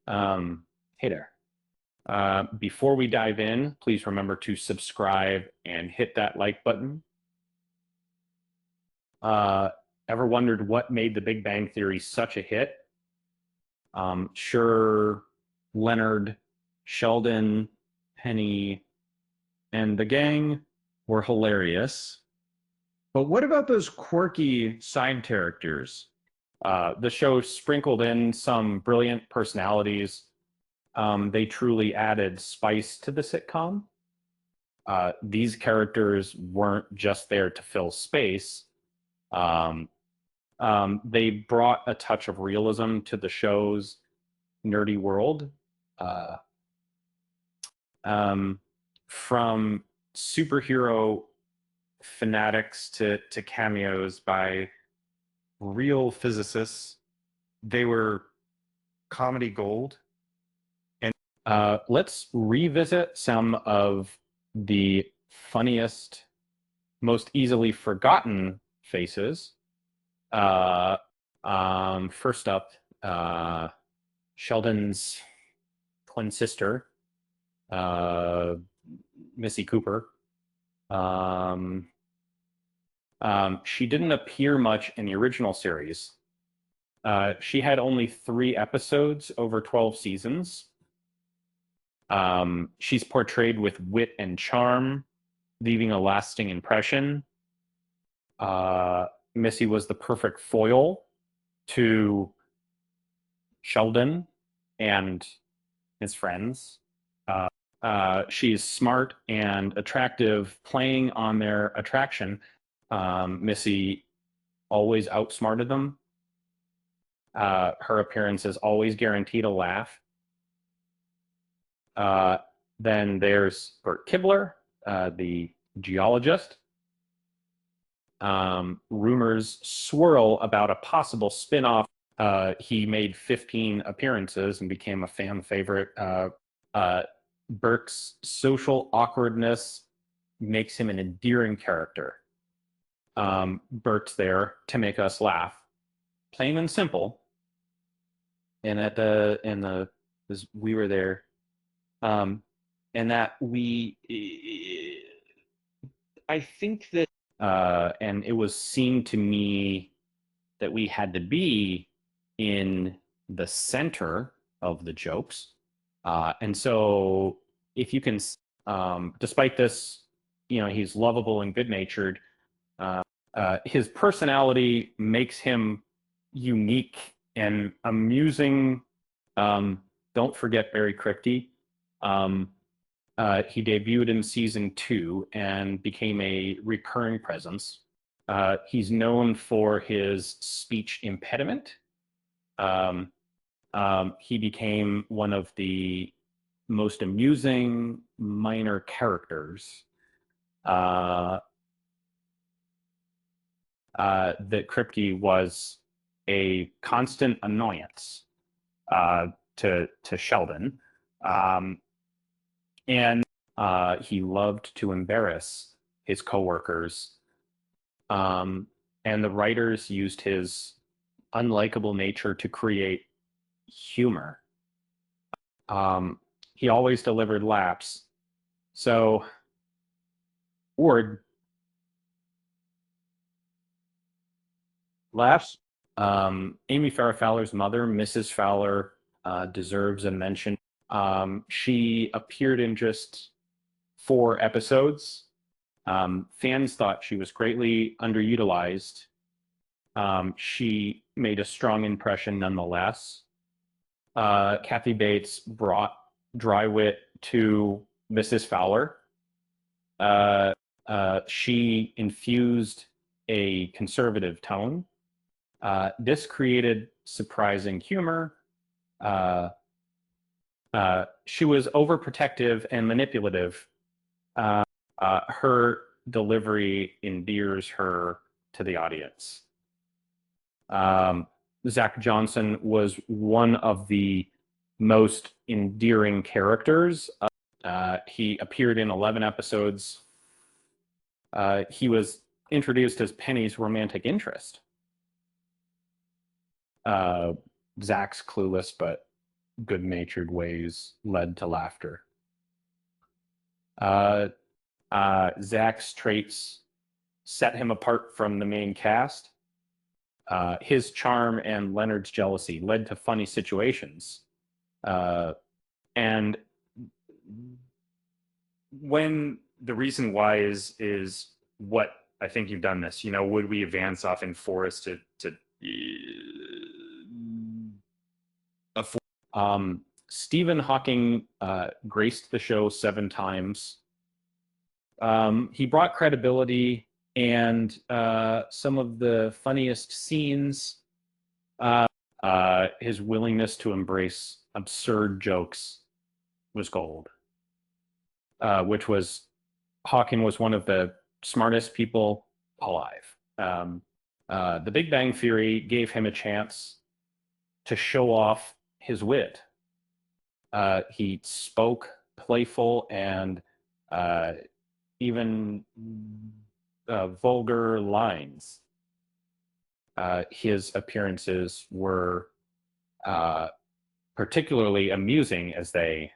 Um, hey there. Before we dive in, please remember to subscribe and hit that like button. Uh, Ever wondered what made The Big Bang Theory such a hit? Sure, Leonard, Sheldon, Penny, and the gang were hilarious. But what about those quirky side characters? The show sprinkled in some brilliant personalities. They truly added spice to the sitcom. These characters weren't just there to fill space. Um, they brought a touch of realism to the show's nerdy world. Uh, um, from superhero fanatics to cameos by real physicists, they were comedy gold. And let's revisit some of the funniest, most easily forgotten faces. Uh, First up, Sheldon's twin sister, uh, Missy Cooper. Um, she didn't appear much in the original series. She had only 3 episodes over 12 seasons. She's portrayed with wit and charm, leaving a lasting impression. Uh, Missy was the perfect foil to Sheldon and his friends. She's smart and attractive, playing on their attraction. Missy always outsmarted them. Her appearance is always guaranteed a laugh. Uh, then there's Bert Kibler, the geologist. Rumors swirl about a possible spin-off. He made 15 appearances and became a fan favorite. Bert's social awkwardness makes him an endearing character. Bert's there to make us laugh, plain and simple. And as we were there, and that I think that, and it was seen to me that we had to be in the center of the jokes. And so if you can, despite this, he's lovable and good natured. His personality makes him unique and amusing. Don't forget Barry Crichton. He debuted in season 2 and became a recurring presence. He's known for his speech impediment. He became one of the most amusing minor characters that Kripke was a constant annoyance to Sheldon. And he loved to embarrass his coworkers. And the writers used his unlikable nature to create humor. He always delivered laughs. So, Ward, Laughs? Amy Farrah Fowler's mother, Mrs. Fowler, deserves a mention. She appeared in just 4 episodes. Fans thought she was greatly underutilized. She made a strong impression nonetheless. Kathy Bates brought dry wit to Mrs. Fowler. She infused a conservative tone. This created surprising humor. She was overprotective and manipulative. Her delivery endears her to the audience. Zach Johnson was one of the most endearing characters. He appeared in 11 episodes. He was introduced as Penny's romantic interest. Zach's clueless, but good-natured ways led to laughter. Uh, Zach's traits set him apart from the main cast. His charm and Leonard's jealousy led to funny situations. And when the reason why is what I think you've done this. Would we advance off in Forrest to Stephen Hawking graced the show 7 times. He brought credibility and some of the funniest scenes. His willingness to embrace absurd jokes was gold. Hawking was one of the smartest people alive. The Big Bang Theory gave him a chance to show off his wit. He spoke playful and even vulgar lines. His appearances were particularly amusing as they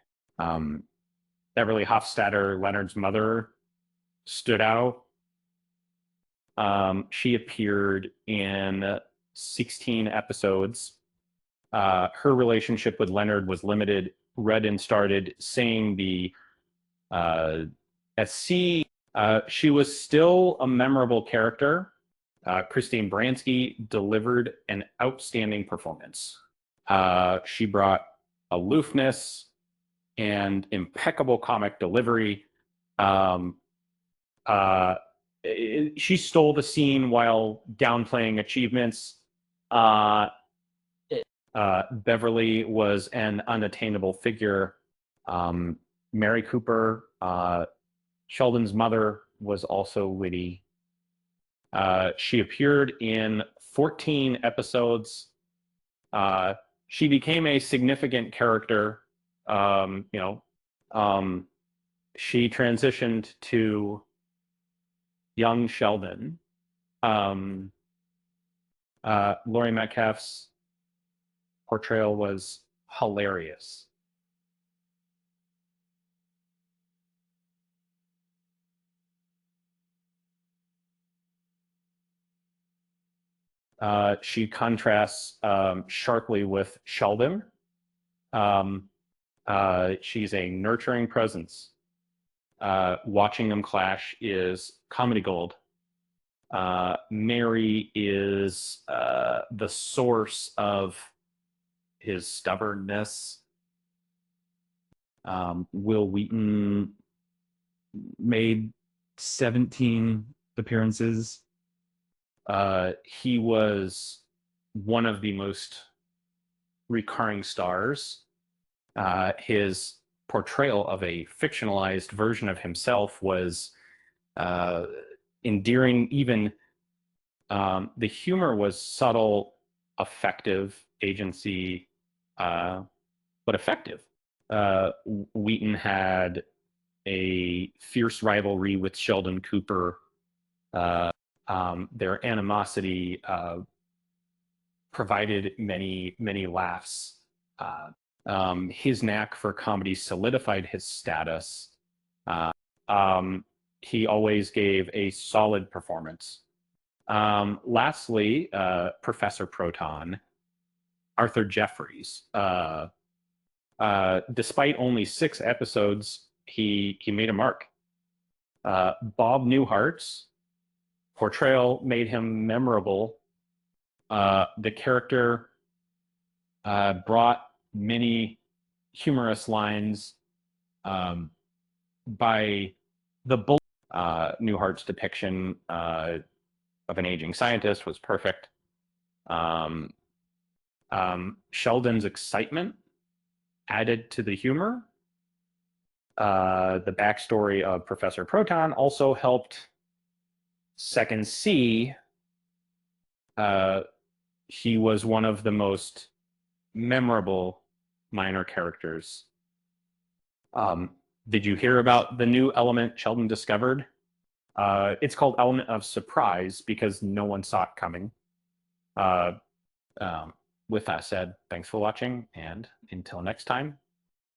Beverly Hofstadter, Leonard's mother, stood out. She appeared in 16 episodes. Her relationship with Leonard was limited. Redden started saying at sea. She was still a memorable character. Christine Baranski delivered an outstanding performance. She brought aloofness and impeccable comic delivery. She stole the scene while downplaying achievements. Beverly was an unattainable figure. Mary Cooper, Sheldon's mother, was also witty. She appeared in 14 episodes. She became a significant character. She transitioned to young Sheldon. Laurie Metcalf's portrayal was hilarious. She contrasts sharply with Sheldon. She's a nurturing presence. Watching them clash is comedy gold. Mary is the source of his stubbornness. Wil Wheaton made 17 appearances. He was one of the most recurring stars. His portrayal of a fictionalized version of himself was endearing. Even the humor was subtle, effective, agency, but effective. Wheaton had a fierce rivalry with Sheldon Cooper. Their animosity provided many, many laughs. His knack for comedy solidified his status. He always gave a solid performance. Lastly, Professor Proton, Arthur Jeffries. Despite only 6 episodes, he made a mark. Bob Newhart's portrayal made him memorable. The character brought many humorous lines. By the bull, Newhart's depiction of an aging scientist was perfect. Sheldon's excitement added to the humor. The backstory of Professor Proton also helped Second C. He was one of the most memorable minor characters. Did you hear about the new element Sheldon discovered? It's called Element of Surprise because no one saw it coming. with that said, thanks for watching, and until next time,